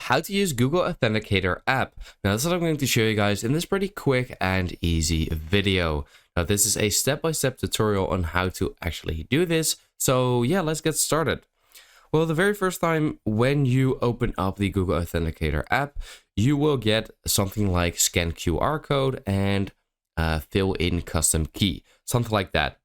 how to use Google Authenticator app. Now that's what I'm going to show you guys in this pretty quick and easy video. Now this is a step-by-step tutorial on how to actually do this. So yeah, let's get started. Well, the very first time when you open up the Google Authenticator app, you will get something like scan QR code and fill in custom key, something like that.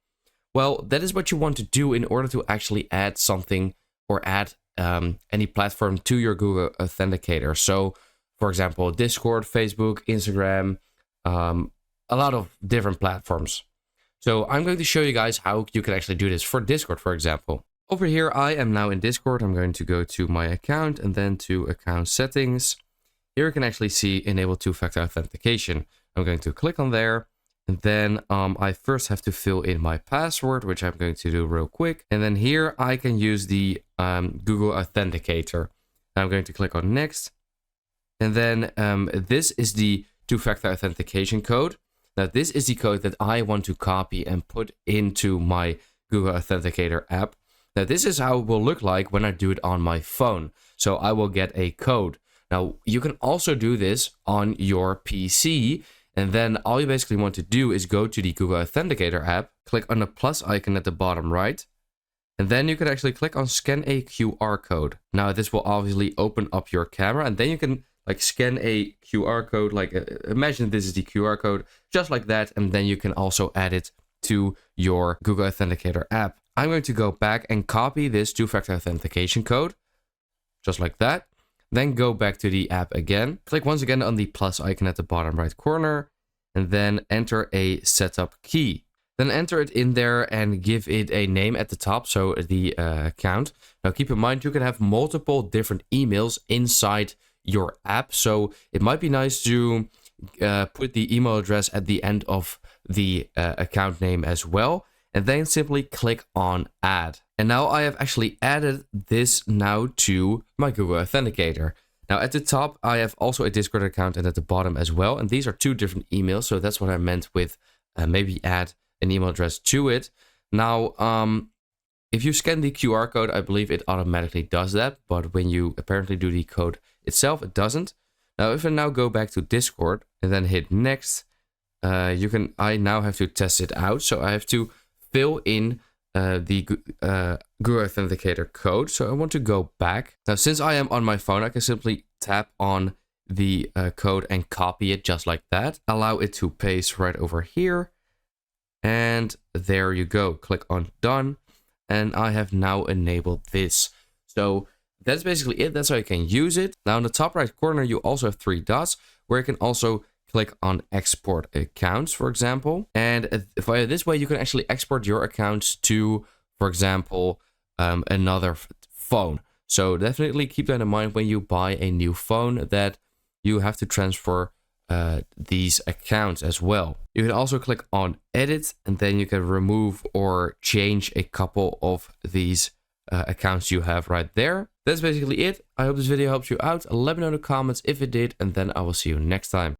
Well, that is what you want to do in order to actually add something or add any platform to your Google Authenticator. So, for example, Discord, Facebook, Instagram, a lot of different platforms. So I'm going to show you guys how you can actually do this for Discord, for example. Over here, I am now in Discord. I'm going to go to my account and then to account settings. Here you can actually see enable two-factor authentication. I'm going to click on there. And then I first have to fill in my password, which I'm going to do real quick. And then here I can use the Google Authenticator. I'm going to click on next. And then this is the two-factor authentication code. Now this is the code that I want to copy and put into my Google Authenticator app. Now this is how it will look like when I do it on my phone. So I will get a code. Now you can also do this on your PC. And then all you basically want to do is go to the Google Authenticator app, click on the plus icon at the bottom right, and then you can actually click on scan a QR code. Now this will obviously open up your camera, and then you can like scan a QR code, like imagine this is the QR code, just like that, and then you can also add it to your Google Authenticator app. I'm going to go back and copy this two-factor authentication code, just like that. Then go back to the app again. Click once again on the plus icon at the bottom right corner. And then enter a setup key. Then enter it in there and give it a name at the top. So the account. Now keep in mind you can have multiple different emails inside your app. So it might be nice to put the email address at the end of the account name as well. And then simply click on add. And now I have actually added this now to my Google Authenticator. Now at the top, I have also a Discord account and at the bottom as well. And these are two different emails. So that's what I meant with maybe add an email address to it. Now, if you scan the QR code, I believe it automatically does that. But when you apparently do the code itself, it doesn't. Now, if I now go back to Discord and then hit next, I now have to test it out. So I have to fill in the Google Authenticator code. So I want to go back. Now, since I am on my phone, I can simply tap on the code and copy it just like that. Allow it to paste right over here. And there you go. Click on done. And I have now enabled this. So that's basically it. That's how you can use it. Now in the top right corner, you also have three dots where you can also click on export accounts, for example. And via this way, you can actually export your accounts to, for example, another phone. So definitely keep that in mind when you buy a new phone, that you have to transfer these accounts as well. You can also click on edit, and then you can remove or change a couple of these accounts you have right there. That's basically it. I hope this video helps you out. Let me know in the comments if it did, and then I will see you next time.